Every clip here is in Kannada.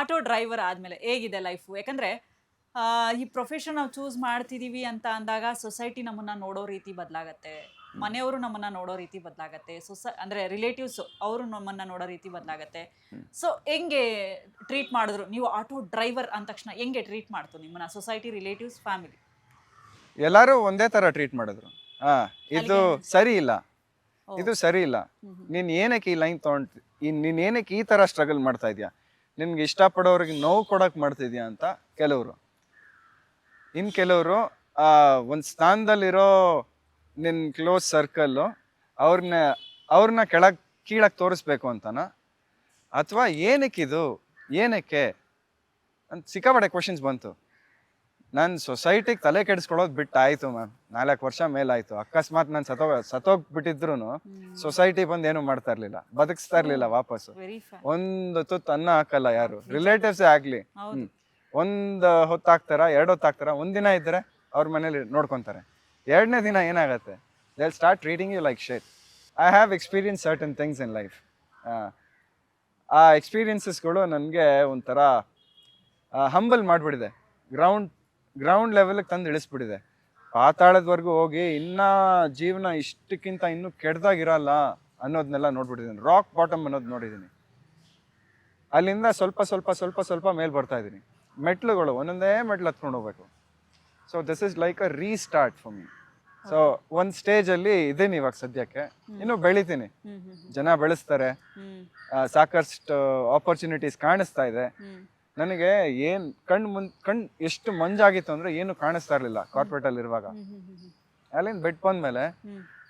ಆಟೋ ಡ್ರೈವರ್ ಆದ್ಮೇಲೆ ಹೇಗಿದೆ ಲೈಫು? ಯಾಕಂದ್ರೆ ಈ ಪ್ರೊಫೆಷನ್ ನಾವು ಚೂಸ್ ಮಾಡ್ತಿದೀವಿ ಅಂತ ಅಂದಾಗ ಸೊಸೈಟಿ ನಮ್ಮನ್ನ ನೋಡೋ ರೀತಿ ಬದಲಾಗತ್ತೆ. ಮನೆಯವರು ನಮ್ಮನ್ನ ನೋಡೋ ರೀತಿ ಬದಲಾಗತ್ತೆ. ಅಂದ್ರೆ ರಿಲೇಟಿವ್ಸ್ ಅವರು ನಮ್ಮನ್ನ ನೋಡೋ ರೀತಿ ಬದಲಾಗತ್ತೆ. ಸೊ ಹೆಂಗೆ ಟ್ರೀಟ್ ಮಾಡಿದ್ರು? ನೀವು ಆಟೋ ಡ್ರೈವರ್ ಅಂದ ತಕ್ಷಣ ಹೆಂಗೆ ಟ್ರೀಟ್ ಮಾಡ್ತು ನಿಮ್ಮನ್ನ ಸೊಸೈಟಿ, ರಿಲೇಟಿವ್ಸ್, ಫ್ಯಾಮಿಲಿ? ಎಲ್ಲರೂ ಒಂದೇ ತರ ಟ್ರೀಟ್ ಮಾಡಿದ್ರು. ಹಾ, ಇದು ಅಲ್ಲಿಗೆ ಸರಿ ಇಲ್ಲ, ಓ. ಇದು ಸರಿ ಇಲ್ಲ, ಹ್ಮ್ ಹ್ಮ್. ನೀನ್ ಏನಕ್ಕೆ ಈ ಲೈನ್ ತಗೊಂಡ್ ನೀನ್ ಏನಕ್ಕೆ ಈ ತರ ಸ್ಟ್ರಗಲ್ ಮಾಡ್ತಾ ಇದೀಯಾ, ನಿನ್ಗೆ ಇಷ್ಟಪಡೋರಿಗೆ ನೋವು ಕೊಡಕ್ ಮಾಡ್ತಿದ್ಯಾ ಅಂತ ಕೆಲವರು. ಇನ್ ಕೆಲವರು ಒಂದ್ ಸ್ಥಾನದಲ್ಲಿರೋ ನಿನ್ ಕ್ಲೋಸ್ ಸರ್ಕಲ್ ಅವ್ರನ್ನ ಅವ್ರನ್ನ ಕೀಳಕ್ ತೋರಿಸ್ಬೇಕು ಅಂತನ, ಅಥವಾ ಏನಕ್ಕಿದು, ಏನಕ್ಕೆ ಅಂತ ಸಿಕ್ಕಾಪಟ್ಟೆ ಕ್ವಶನ್ಸ್ ಬಂತು. ನಾನು ಸೊಸೈಟಿಗೆ ತಲೆ ಕೆಡಿಸ್ಕೊಳ್ಳೋದು ಬಿಟ್ಟು ಆಯ್ತು ಮ್ಯಾಮ್. 4 ವರ್ಷ ಮೇಲಾಯ್ತು. ಅಕಸ್ಮಾತ್ ನಾನು ಸತ್ತೋಗ್ಬಿಟ್ಟಿದ್ರು ಸೊಸೈಟಿ ಬಂದು ಏನು ಮಾಡ್ತಾ ಇರ್ಲಿಲ್ಲ, ಬದುಕಿಸ್ತಾ ಇರ್ಲಿಲ್ಲ ವಾಪಸ್ಸು. Very fan. ಒಂದು ತುತ್ತು ಅನ್ನ ಹಾಕಲ್ಲ ಯಾರು, ರಿಲೇಟಿವ್ಸೇ ಆಗ್ಲಿ. ಹೌದು. ಒಂದ್ ಹೊತ್ತು ಹಾಕ್ತಾರ, 2 ಹೊತ್ತು ಹಾಕ್ತಾರ, ಒಂದಿನ ಇದ್ರೆ ಅವ್ರ ಮನೇಲಿ ನೋಡ್ಕೊಂತಾರೆ. 2ನೇ ದಿನ ಏನಾಗತ್ತೆ, they start treating you like shit. I have experience certain things in life. ಆ ಎಕ್ಸ್ಪೀರಿಯನ್ಸಸ್ಗಳು ನನಗೆ ಒಂಥರ ಹಂಬಲ್ ಮಾಡಿಬಿಡಿದೆ. ಗ್ರೌಂಡ್ ಲೆವೆಲ್ಗೆ ತಂದು ಇಳಿಸ್ಬಿಟ್ಟಿದೆ. ಪಾತಾಳದವರೆಗೂ ಹೋಗಿ ಇನ್ನ ಜೀವನ ಇಷ್ಟಕ್ಕಿಂತ ಇನ್ನೂ ಕೆಡ್ದಾಗಿರಲ್ಲ ಅನ್ನೋದನ್ನೆಲ್ಲ ನೋಡ್ಬಿಟ್ಟಿದ್ದೀನಿ. ರಾಕ್ ಬಾಟಮ್ ಅನ್ನೋದು ನೋಡಿದ್ದೀನಿ. ಅಲ್ಲಿಂದ ಸ್ವಲ್ಪ ಸ್ವಲ್ಪ ಸ್ವಲ್ಪ ಸ್ವಲ್ಪ ಮೇಲ್ ಬರ್ತಾ ಇದ್ದೀನಿ. ಮೆಟ್ಲುಗಳು ಒಂದೊಂದೇ ಮೆಟ್ಲು ಹತ್ಕೊಂಡು ಹೋಗ್ಬೇಕು. So this is like a restart for me. So ಒಂದು ಸ್ಟೇಜಲ್ಲಿ ಇದ್ದೀನಿ ಇವಾಗ ಸದ್ಯಕ್ಕೆ. ಇನ್ನೂ ಬೆಳಿತೀನಿ, ಜನ ಬೆಳೆಸ್ತಾರೆ, ಸಾಕಷ್ಟು ಆಪರ್ಚುನಿಟೀಸ್ ಕಾಣಿಸ್ತಾ ಇದೆ ನನಗೆ. ಏನ್ ಕಣ್ ಎಷ್ಟು ಮಂಜಾಗಿತ್ತು ಅಂದ್ರೆ ಏನು ಕಾಣಿಸ್ತಾ ಇರ್ಲಿಲ್ಲ ಕಾರ್ಪೊರೇಟ್ ಅಲ್ಲಿ ಇರುವಾಗ. ಅಲ್ಲಿಂದ ಬೆಟ್ ಬಂದ್ಮೇಲೆ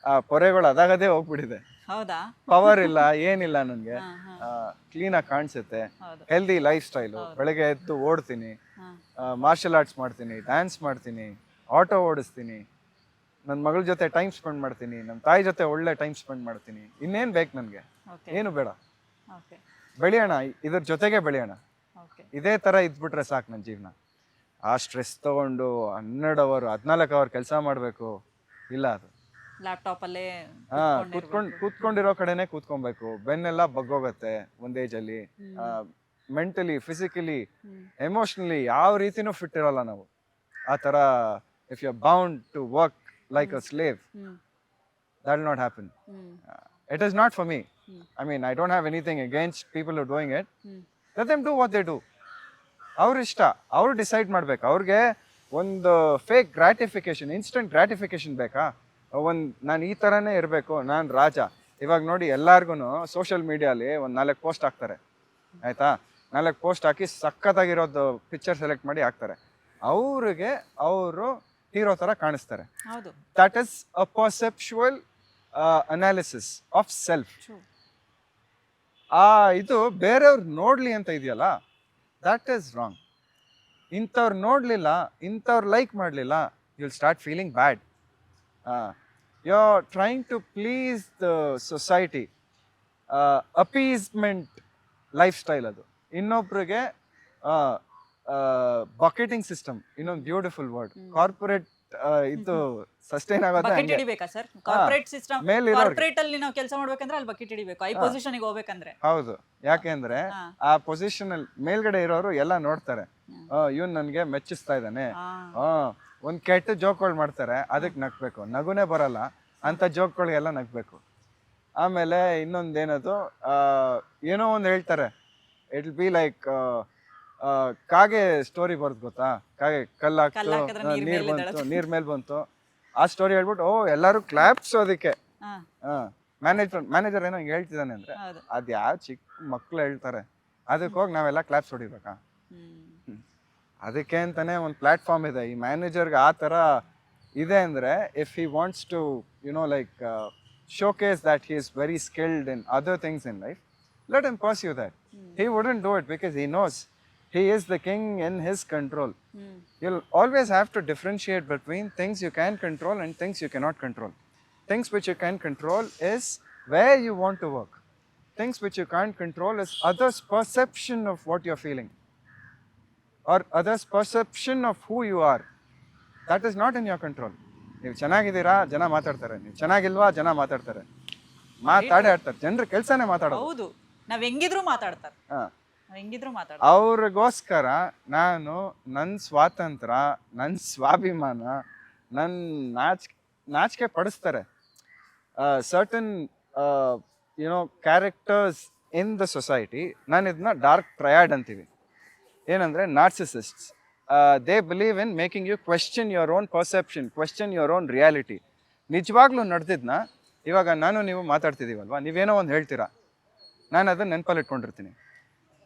ಆ ಪೊರೆಗಳು ಅದಾಗದೇ ಹೋಗ್ಬಿಟ್ಟಿದೆ. ಹೌದಾ? ಪವರ್ ಇಲ್ಲ, ಏನಿಲ್ಲ ನನ್ಗೆ. ಕ್ಲೀನ್ ಆಗಿ ಕಾಣಿಸುತ್ತೆ, ಹೌದು. Healthy life style. ಬೆಳಗ್ಗೆ ಎದ್ದು ಓಡ್ತೀನಿ, ಮಾರ್ಷಲ್ ಆರ್ಟ್ಸ್ ಮಾಡ್ತೀನಿ, ಡ್ಯಾನ್ಸ್ ಮಾಡ್ತೀನಿ, ಆಟೋ ಓಡಿಸ್ತೀನಿ, ನನ್ನ ಮಗಳ ಜೊತೆ ಟೈಮ್ ಸ್ಪೆಂಡ್ ಮಾಡ್ತೀನಿ, ನಮ್ಮ ತಾಯಿ ಜೊತೆ ಒಳ್ಳೆ ಟೈಮ್ ಸ್ಪೆಂಡ್ ಮಾಡ್ತೀನಿ. ಇನ್ನೇನ್ ಬೇಕು ನನ್ಗೆ? ಏನು ಬೇಡ. ಬೆಳೆಯೋಣ, ಇದ್ರ ಜೊತೆಗೆ ಬೆಳೆಯೋಣ. ಇದೇ ತರ ಇದ್ಬಿಟ್ರೆ ಸಾಕು ನನ್ನ ಜೀವನ. ಆ ಸ್ಟ್ರೆಸ್ ತಗೊಂಡು 12 ಅವರ್ 14 ಅವರ್ ಕೆಲಸ ಮಾಡ್ಬೇಕು ಇಲ್ಲ. ಅದು ಲ್ಯಾಪ್ಟಾಪ್ ಅಲ್ಲೇ ಕೂತ್ಕೊಂಡಿರೋ ಕಡೆನೆ ಕೂತ್ಕೊಬೇಕು. ಬೆನ್ನೆಲ್ಲ ಬಗ್ಗೋಗತ್ತೆ ಒಂದ್ ಏಜ್ ಅಲ್ಲಿ. ಮೆಂಟಲಿ, ಫಿಸಿಕಲಿ, ಎಮೋಷನಲಿ ಯಾವ ರೀತಿನೂ ಫಿಟ್ ಇರಲ್ಲ ನಾವು. ಆ ತರ if you are bound to work like a slave, that will not happen. It is not for me. I mean, I don't have anything against people who are doing it. Let them do what they do. ಅವ್ರ ಇಷ್ಟ, ಅವ್ರು ಡಿಸೈಡ್ ಮಾಡ್ಬೇಕು. ಅವ್ರಿಗೆ ಒಂದು ಫೇಕ್ ಗ್ರಾಟಿಫಿಕೇಶನ್, ಇನ್ಸ್ಟೆಂಟ್ ಗ್ರಾಟಿಫಿಕೇಶನ್ ಬೇಕಾ? ನಾನು ಈ ಥರನೇ ಇರಬೇಕು, ನಾನು ರಾಜ. ಇವಾಗ ನೋಡಿ ಎಲ್ಲಾರ್ಗು ಸೋಷಿಯಲ್ ಮೀಡಿಯಾಲಿ ಒಂದು 4 ಪೋಸ್ಟ್ ಹಾಕ್ತಾರೆ, ಆಯ್ತಾ? 4 ಪೋಸ್ಟ್ ಹಾಕಿ ಸಖತ್ತಾಗಿರೋದು ಪಿಕ್ಚರ್ ಸೆಲೆಕ್ಟ್ ಮಾಡಿ ಹಾಕ್ತಾರೆ. ಅವ್ರಿಗೆ ಅವರು ಹೀರೋ ಥರ ಕಾಣಿಸ್ತಾರೆ. That is a perceptual analysis of self. ಇದು ಬೇರೆಯವ್ರು ನೋಡ್ಲಿ ಅಂತ ಇದೆಯಲ್ಲ, ದಟ್ ಈಸ್ ರಾಂಗ್. ಇಂಥವ್ರು ನೋಡ್ಲಿಲ್ಲ, ಇಂಥವ್ರು ಲೈಕ್ ಮಾಡಲಿಲ್ಲ, you will start feeling bad. You are trying to please the society. Appeasement lifestyle ಅದು. ಇನ್ನೊಬ್ರಿಗೆ ಬಕೆಟಿಂಗ್ ಸಿಸ್ಟಮ್, ಇನ್ನೊಂದು ಬ್ಯೂಟಿಫುಲ್ ವರ್ಡ್. ಕಾರ್ಪೊರೇಟ್ ಇದು ಸಸ್ಟೈನ್ ಆಗೋದು ಕಾರ್ಪೊರೇಟ್ ಸಿಸ್ಟಮ್. ಕಾರ್ಪೊರೇಟ್ ಅಲ್ಲಿ ನಾವು ಕೆಲಸ ಮಾಡ್ಬೇಕಂದ್ರೆ ಅಲ್ಲಿ ಬಕೆಟ್ ಹಿಡಿಬೇಕು, ಈ ಪೊಸಿಷನ್ ಗೆ ಹೋಗ್ಬೇಕಂದ್ರೆ. ಹೌದು, ಯಾಕೆಂದ್ರೆ ಆ ಪೊಸಿಷನ್ ಅಲ್ಲಿ ಮೇಲ್ಗಡೆ ಇರೋರು ಎಲ್ಲ ನೋಡ್ತಾರೆ, ಇವನ್ ನನ್ಗೆ ಮೆಚ್ಚಿಸ್ತಾ ಇದ್ದಾನೆ. ಒಂದ್ ಕೆಟ್ಟ ಜೋಕ್ಗಳು ಮಾಡ್ತಾರೆ, ಅದಕ್ಕೆ ನಗ್ಬೇಕು. ನಗುನೇ ಬರಲ್ಲ ಅಂತ ಜೋಕ್ಗಳಿಗೆಲ್ಲ ನಗ್ಬೇಕು. ಆಮೇಲೆ ಇನ್ನೊಂದೇನದು, ಏನೋ ಒಂದು ಹೇಳ್ತಾರೆ, ಇಟ್ ವಿಲ್ ಬಿ ಲೈಕ್ ಕಾಗೆ ಸ್ಟೋರಿ ಬರ್ದು ಗೊತ್ತಾ? ಕಾಗೆ ಕಲ್ಲಾಕ್ತು, ನೀರ್ ಮೇಲ್ ಬಂತು. ಆ ಸ್ಟೋರಿ ಹೇಳ್ಬಿಟ್ಟು ಎಲ್ಲಾರು ಕ್ಲಾಪ್ಸ್ ಅದಕ್ಕೆ. ಮ್ಯಾನೇಜರ್ ಏನೋ ಹಿಂಗ್ ಹೇಳ್ತಿದ್ದಾನೆ ಅಂದ್ರೆ ಅದ್ ಯಾವ ಚಿಕ್ಕ ಮಕ್ಳು ಹೇಳ್ತಾರೆ, ಅದಕ್ಕೆ ಹೋಗಿ ನಾವೆಲ್ಲ ಕ್ಲಾಪ್ಸ್ ಹೊಡಿಬೇಕಾ? ಅದಕ್ಕೆ ಅಂತಾನೆ ಒಂದು ಪ್ಲಾಟ್ಫಾರ್ಮ್ ಇದೆ. ಈ ಮ್ಯಾನೇಜರ್ಗೆ ಆ ತರ ಇದೆ ಅಂದ್ರೆ, if he wants to like showcase that he is very skilled in other things in life, let him pursue that. He wouldn't do it because he knows he is the king in his control. You'll always have to differentiate between things you can control and things you cannot control. Things which you can control is where you want to work. Things which you can't control is others' perception of what you're feeling, or others' perception of who you are. That is not in your control. ನೀವು ಚೆನ್ನಾಗಿದ್ದೀರಾ, ಜನ ಮಾತಾಡ್ತಾರೆ. ನೀವು ಚೆನ್ನಾಗಿಲ್ವಾ, ಜನ ಮಾತಾಡ್ತಾರೆ. ಮಾತಾಡೇ ಆಡ್ತಾರೆ. ಜನರ ಕೆಲಸನೇ ಮಾತಾಡೋದು. ಹೌದು, ನಾವ್ ಹೆಂಗಿದ್ರು ಮಾತಾಡ್ತಾರೆ. ಹೆಂಗಿದ್ರು ಮಾತಾಡ. ಅವ್ರಿಗೋಸ್ಕರ ನಾನು ನನ್ನ ಸ್ವಾತಂತ್ರ್ಯ, ನನ್ನ ಸ್ವಾಭಿಮಾನ, ನನ್ನ ನಾಚಿಕೆ ಪಡಿಸ್ತಾರೆ. Certain characters in the society, ನಾನು ಇದನ್ನ ಡಾರ್ಕ್ ಟ್ರಯಾಡ್ ಅಂತೀವಿ. ಏನಂದರೆ narcissists, they believe in making you question your own perception, question your own reality. ನಿಜವಾಗ್ಲೂ ನಡೆದಿದ್ನ ಇವಾಗ ನಾನು ನೀವು ಮಾತಾಡ್ತಿದ್ದೀವಲ್ವ, ನೀವೇನೋ ಒಂದು ಹೇಳ್ತೀರಾ, ನಾನು ಅದನ್ನು ನೆನಪಲ್ಲಿ ಇಟ್ಕೊಂಡಿರ್ತೀನಿ.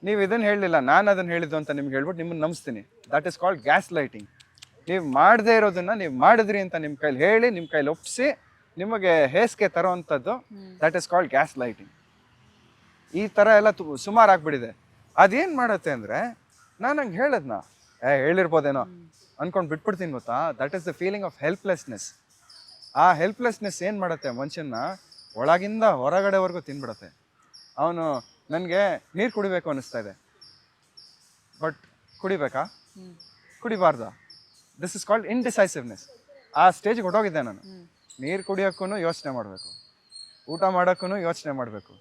ನೀವು ಇದನ್ನು ಹೇಳಲಿಲ್ಲ, ನಾನು ಅದನ್ನು ಹೇಳಿದ್ದು ಅಂತ ನಿಮ್ಗೆ ಹೇಳ್ಬಿಟ್ಟು ನಿಮ್ಮನ್ನು ನಂಬಿಸ್ತೀನಿ. That is called gaslighting. ನೀವು ಮಾಡದೇ ಇರೋದನ್ನು ನೀವು ಮಾಡಿದ್ರಿ ಅಂತ ನಿಮ್ಮ ಕೈಲಿ ಹೇಳಿ, ನಿಮ್ಮ ಕೈಲಿ ಒಪ್ಪಿಸಿ ನಿಮಗೆ ಹೇಸಿಗೆ ತರೋವಂಥದ್ದು, that is called gaslighting. ಈ ಥರ ಎಲ್ಲ ಸುಮಾರು ಆಗ್ಬಿಟ್ಟಿದೆ. ಅದೇನು ಮಾಡುತ್ತೆ ಅಂದರೆ, ನಾನು ಹಂಗೆ ಹೇಳದ್ನ ಹೇಳಿರ್ಬೋದೇನೋ ಅಂದ್ಕೊಂಡು ಬಿಟ್ಬಿಡ್ತೀನಿ ಗೊತ್ತಾ. That is the feeling of helplessness. ಆ ಹೆಲ್ಪ್ಲೆಸ್ನೆಸ್ ಏನು ಮಾಡುತ್ತೆ, ಮನುಷ್ಯನ ಒಳಗಿಂದ ಹೊರಗಡೆವರೆಗೂ ತಿನ್ಬಿಡುತ್ತೆ. ಅವನು ನನಗೆ ನೀರು ಕುಡಿಬೇಕು ಅನ್ನಿಸ್ತಾ ಇದೆ, ಬಟ್ ಕುಡಿಬೇಕಾ, ಕುಡಿಬಾರ್ದಾ? This is called indecisiveness. ಆ ಸ್ಟೇಜ್ಗೆ ಹೊಟ್ಟೋಗಿದ್ದೆ ನಾನು. ನೀರು ಕುಡಿಯೋಕ್ಕೂ ಯೋಚನೆ ಮಾಡಬೇಕು, ಊಟ ಮಾಡೋಕ್ಕೂ ಯೋಚನೆ ಮಾಡಬೇಕು.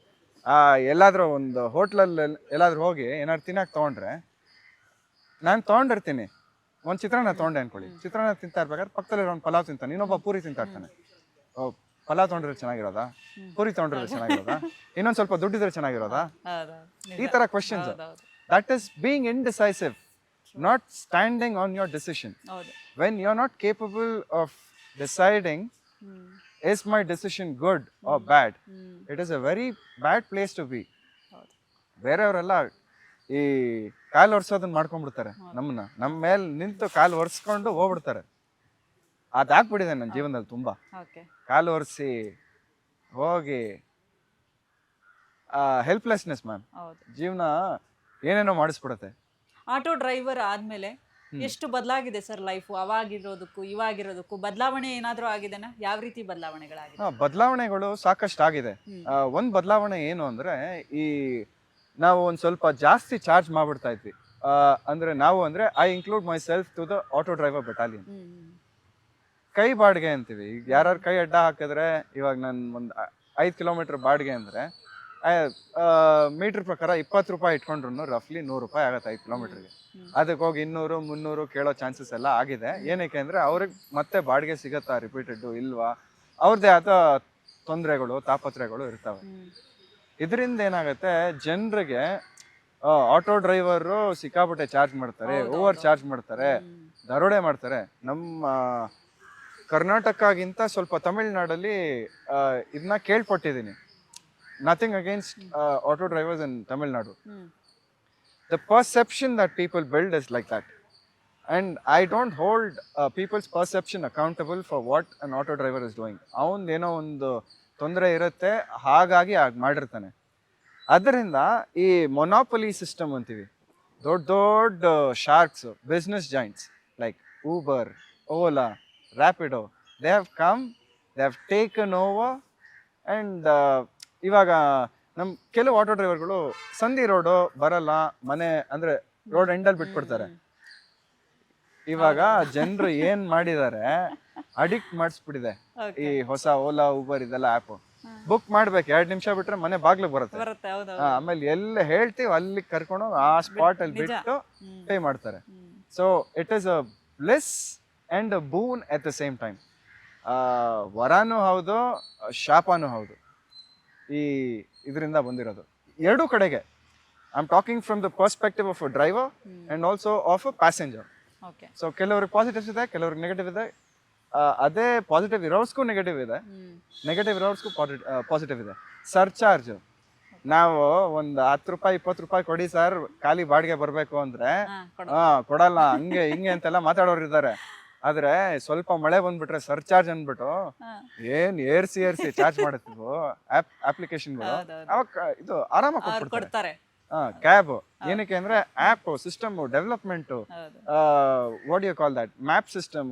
ಎಲ್ಲಾದರೂ ಒಂದು ಹೋಟ್ಲಲ್ಲಿ ಎಲ್ಲಾದರೂ ಹೋಗಿ ಏನಾದ್ರು ತಿನ್ನಕ್ಕೆ ತೊಗೊಂಡ್ರೆ, ನಾನು ತೊಗೊಂಡಿರ್ತೀನಿ, ಒಂದು ಚಿತ್ರಾನ್ನ ತೊಗೊಂಡೆ ಅನ್ಕೊಳ್ಳಿ, ಚಿತ್ರಾನ್ನ ತಿಂತಾ ಇರ್ಬೇಕಾದ್ರೆ ಪಕ್ಕದಲ್ಲಿರೋ ಒಂದು ಪಲಾವ್ ತಿಂತಾನೆ, ಇನ್ನೊಬ್ಬ ಪೂರಿ ತಿಂತಾ ಇರ್ತಾನೆ. ಪಲಾವ್ ತೊಗೊಂಡ್ರೆ ಚೆನ್ನಾಗಿರೋದಾ, ಪೂರಿ ತೊಗೊಂಡ್ರೆ ಚೆನ್ನಾಗಿರೋದಾ, ಇನ್ನೊಂದು ಸ್ವಲ್ಪ ದುಡ್ಡಿದ್ರೆ ಚೆನ್ನಾಗಿರೋದಾ? ಈ ಥರ questions. That is being indecisive, not standing on your decision. When you are not capable of deciding is my decision good or bad, it is a very bad place to be. ಬೇರೆಯವರೆಲ್ಲ ಈ ಕಾಲು ಒರೆಸೋದನ್ನ ಮಾಡ್ಕೊಂಡ್ಬಿಡ್ತಾರೆ, ನಮ್ಮ ಮೇಲೆ ನಿಂತು ಕಾಲು ಒರೆಸ್ಕೊಂಡು ಹೋಗ್ಬಿಡ್ತಾರೆ. ಅದಾಗ್ಬಿಟ್ಟಿದೆ ನನ್ನ ಜೀವನದಲ್ಲಿ ತುಂಬ. ಕಾಲು ಒರೆಸಿ ಹೋಗಿ ಹೆಲ್ಪ್ಲೆಸ್ನೆಸ್ ಮ್ಯಾಮ್, ಜೀವನ ಏನೇನೋ ಮಾಡಿಸ್ಬಿಡುತ್ತೆ. ಆಟೋ ಡ್ರೈವರ್ ಆದ್ಮೇಲೆ ಎಷ್ಟು ಬದಲಾಗಿದೆ ಸರ್ ಲೈಫು? ಅವಾಗಿರೋದಕ್ಕೂ ಇವಾಗಿರೋದಕ್ಕೂ ಬದಲಾವಣೆ ಏನಾದರೂ ಆಗಿದೆನಾ? ಯಾವ ರೀತಿ ಬದಲಾವಣೆಗಳಾಗಿದೆ? ಬದಲಾವಣೆಗಳು ಸಾಕಷ್ಟು ಆಗಿದೆ. ಒಂದು ಬದಲಾವಣೆ ಏನು ಅಂದರೆ, ಈ ನಾವು ಒಂದು ಸ್ವಲ್ಪ ಜಾಸ್ತಿ ಚಾರ್ಜ್ ಮಾಡ್ಬಿಡ್ತಾ ಇದ್ವಿ. ಅಂದರೆ ನಾವು ಅಂದರೆ I include myself to the auto driver battalion. ಕೈ ಬಾಡಿಗೆ ಅಂತೀವಿ. ಈಗ ಯಾರು ಕೈ ಅಡ್ಡ ಹಾಕಿದ್ರೆ, ಇವಾಗ ನಾನು ಒಂದು 5 ಕಿಲೋಮೀಟ್ರ್ ಬಾಡಿಗೆ ಅಂದರೆ ಮೀಟ್ರ್ ಪ್ರಕಾರ 20 ರೂಪಾಯಿ ಇಟ್ಕೊಂಡ್ರು ರಫ್ಲಿ 100 ರೂಪಾಯಿ ಆಗುತ್ತೆ 5 ಕಿಲೋಮೀಟ್ರಿಗೆ. ಅದಕ್ಕೆ ಹೋಗಿ 200, 300 ಕೇಳೋ ಚಾನ್ಸಸ್ ಎಲ್ಲ ಆಗಿದೆ. ಏನಕ್ಕೆ ಅಂದರೆ ಅವ್ರಿಗೆ ಮತ್ತೆ ಬಾಡಿಗೆ ಸಿಗತ್ತಾ ರಿಪೀಟೆಡ್ಡು ಇಲ್ವಾ, ಅವ್ರದ್ದೇ ಆದ ತೊಂದರೆಗಳು ತಾಪತ್ರೆಗಳು ಇರ್ತವೆ. ಇದರಿಂದ ಏನಾಗುತ್ತೆ, ಜನರಿಗೆ ಆಟೋ ಡ್ರೈವರು ಸಿಕ್ಕಾಪಟ್ಟೆ ಚಾರ್ಜ್ ಮಾಡ್ತಾರೆ, ಓವರ್ ಚಾರ್ಜ್ ಮಾಡ್ತಾರೆ, ದರೋಡೆ ಮಾಡ್ತಾರೆ. ನಮ್ಮ ಕರ್ನಾಟಕಗಿಂತ ಸ್ವಲ್ಪ ತಮಿಳ್ನಾಡಲ್ಲಿ ಇದನ್ನ ಕೇಳ್ಪಟ್ಟಿದ್ದೀನಿ. Nothing against auto drivers in Tamil Nadu. The perception that people build is like that. And I don't hold people's perception accountable for what an auto driver is doing. ಅವನದೇನೋ ಒಂದು ತೊಂದರೆ ಇರುತ್ತೆ, ಹಾಗಾಗಿ ಮಾಡಿರ್ತಾನೆ. ಅದರಿಂದ ಈ ಮೊನಾಪೊಲಿ ಸಿಸ್ಟಮ್ ಅಂತೀವಿ, ದೊಡ್ಡ ದೊಡ್ಡ sharks, business joints like Uber, Ola, Rapido, they have come, they have taken over. And ಇವಾಗ ನಮ್ಮ ಕೆಲವು ಆಟೋ ಡ್ರೈವರ್ಗಳು ಸಂಧಿ ರೋಡು ಬರಲ್ಲ, ಮನೆ ಅಂದರೆ ರೋಡ್ ಎಂಡಲ್ಲಿ ಬಿಟ್ಬಿಡ್ತಾರೆ. ಇವಾಗ ಜನರು ಏನು ಮಾಡಿದ್ದಾರೆ, ಅಡಿಕ್ಟ್ ಮಾಡಿಸ್ಬಿಟ್ಟಿದೆ ಈ ಹೊಸ ಓಲಾ, ಊಬರ್ ಇದೆಲ್ಲ ಆ್ಯಪು. ಬುಕ್ ಮಾಡ್ಬೇಕು, 2 ನಿಮಿಷ ಬಿಟ್ರೆ ಮನೆ ಬಾಗ್ಲಿಗೆ ಬರುತ್ತೆ. ಆಮೇಲೆ ಎಲ್ಲ ಹೇಳ್ತೀವಿ ಅಲ್ಲಿ ಕರ್ಕೊಂಡು ಆ ಸ್ಪಾಟ್ ಅಲ್ಲಿ ಬಿಟ್ಟು ಪೇ ಮಾಡ್ತಾರೆ. So it is a bliss and a boon at the same time. ವರಾನೂ ಹೌದು, ಶಾಪನೂ ಹೌದು ಈ ಇದರಿಂದ ಬಂದಿರೋದು. ಎರಡೂ ಕಡೆಗೆ I am talking from the perspective of a driver and also of a passenger. So ಕೆಲವ್ರಿಗೆ ಪಾಸಿಟಿವ್ಸ್ ಇದೆ, ಕೆಲವ್ರಿಗೆ ನೆಗೆಟಿವ್ ಇದೆ. ಅದೇ ಪಾಸಿಟಿವ್ ಇರೋರ್ಸ್ಗೂ ನೆಗೆಟಿವ್ ಇದೆ, ನೆಗೆಟಿವ್ ಇರೋರ್ಸ್ಗೂ ಪಾಸಿಟಿವ್ ಇದೆ. ಸರ್ಚಾರ್ಜ್, ನಾವು ಒಂದು 10 ರೂಪಾಯಿ 20 ರೂಪಾಯಿ ಕೊಡಿ ಸರ್ ಖಾಲಿ ಬಾಡಿಗೆ ಬರಬೇಕು ಅಂದರೆ ಕೊಡಲ್ಲ, ಹಂಗೆ ಹಿಂಗೆ ಅಂತೆಲ್ಲ ಮಾತಾಡೋರು ಇದ್ದಾರೆ. ಆದ್ರೆ ಸ್ವಲ್ಪ ಮಳೆ ಬಂದ್ಬಿಟ್ರೆ ಸರ್ಚಾರ್ಜ್ ಅಂದ್ಬಿಟ್ಟು ಏನ್ ಏರ್ಸಿ ಚಾರ್ಜ್ ಮಾಡುತ್ತಿದ್ವು ಅಪ್ಲಿಕೇಶನ್ಗಳು, ಅವಾಗ ಇದು ಆರಾಮಾಗಿ ಕೊಟ್ಬಿಡ್ತಾರೆ. ಕ್ಯಾಬ್ ಏನಕ್ಕೆ ಅಂದ್ರೆ app system development, what you call that, map system,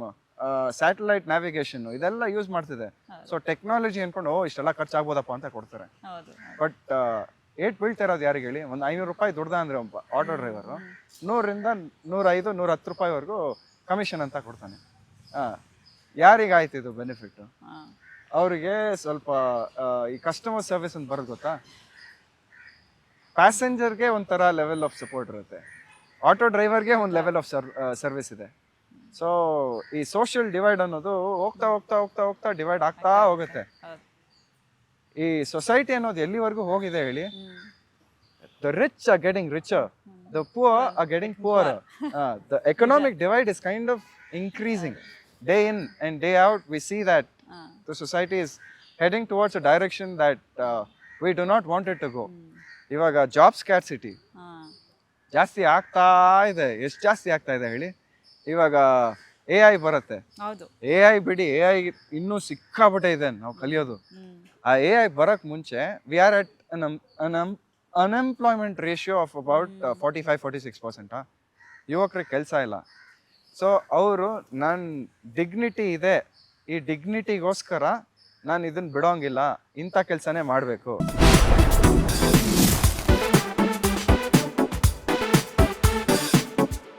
satellite navigation ಇದೆಲ್ಲ ಯೂಸ್ ಮಾಡ್ತಿದೆ. ಸೊ ಟೆಕ್ನಾಲಜಿ ಅನ್ಕೊಂಡು ಇಷ್ಟೆಲ್ಲ ಖರ್ಚಾಗ್ಬೋದಪ್ಪ ಅಂತ ಕೊಡ್ತಾರೆ. ಬಟ್ ಏಟ್ ಬೀಳ್ತಾ ಇರೋದು ಯಾರಿಗೆ ಹೇಳಿ? ಒಂದು 500 ರೂಪಾಯಿ ದುಡ್ದ ಅಂದ್ರೆ ಒಬ್ಬ ಆಟೋ ಡ್ರೈವರು 100ರಿಂದ 105, 110 ರೂಪಾಯಿವರೆಗೂ ಕಮಿಷನ್ ಅಂತ ಕೊಡ್ತಾನೆ. ಯಾರಿಗಾಯ್ತು ಇದು ಬೆನಿಫಿಟ್ಟು? ಅವರಿಗೆ ಸ್ವಲ್ಪ ಈ ಕಸ್ಟಮರ್ ಸರ್ವಿಸ್ ಅಂತ ಬರೋದು ಗೊತ್ತಾ, ಪ್ಯಾಸೆಂಜರ್ಗೆ ಒಂಥರ ಲೆವೆಲ್ ಆಫ್ ಸಪೋರ್ಟ್ ಇರುತ್ತೆ, ಆಟೋ ಡ್ರೈವರ್ಗೆ ಒಂದು ಲೆವೆಲ್ ಆಫ್ ಸರ್ವಿಸ್ ಇದೆ. ಸೊ ಈ ಸೋಷಿಯಲ್ ಡಿವೈಡ್ ಅನ್ನೋದು ಹೋಗ್ತಾ ಹೋಗ್ತಾ ಹೋಗ್ತಾ ಹೋಗ್ತಾ ಡಿವೈಡ್ ಆಗ್ತಾ ಹೋಗುತ್ತೆ. ಹೌದು. ಈ ಸೊಸೈಟಿ ಅನ್ನೋದು ಎಲ್ಲಿವರೆಗೂ ಹೋಗಿದೆ ಹೇಳಿ? The rich are getting richer, the poor are getting poor. The economic divide is kind of increasing day in and day out. We see that the society is heading towards a direction that we do not want it to go. ಇವಾಗ ಜಾಬ್ ಸ್ಕ್ಯಾರ್ಸಿಟಿ ಜಾಸ್ತಿ ಆಗ್ತಾ ಇದೆ. ಎಷ್ಟು ಜಾಸ್ತಿ ಆಗ್ತಾ ಇದೆ ಹೇಳಿ? ಇವಾಗ AI ಬರುತ್ತೆ. ಹೌದು. AI ಬಿಡಿ, AI ಇನ್ನೂ ಸಿಕ್ಕಾಪಟ್ಟೆ ಇದೆ ನಾವು ಕಲಿಯೋದು. ಆ AI ಬರಕ್ ಮುಂಚೆ we are at unemployment ratio of about 45-46%. ಯುವಕರಿಗೆ ಕೆಲಸ ಇಲ್ಲ. ಸೊ ಅವರು ನನ್ನ ಡಿಗ್ನಿಟಿ ಇದೆ, ಈ ಡಿಗ್ನಿಟಿಗೋಸ್ಕರ ನಾನು ಇದನ್ನ ಬಿಡೋಂಗಿಲ್ಲ, ಇಂಥ ಕೆಲಸನೇ ಮಾಡಬೇಕು.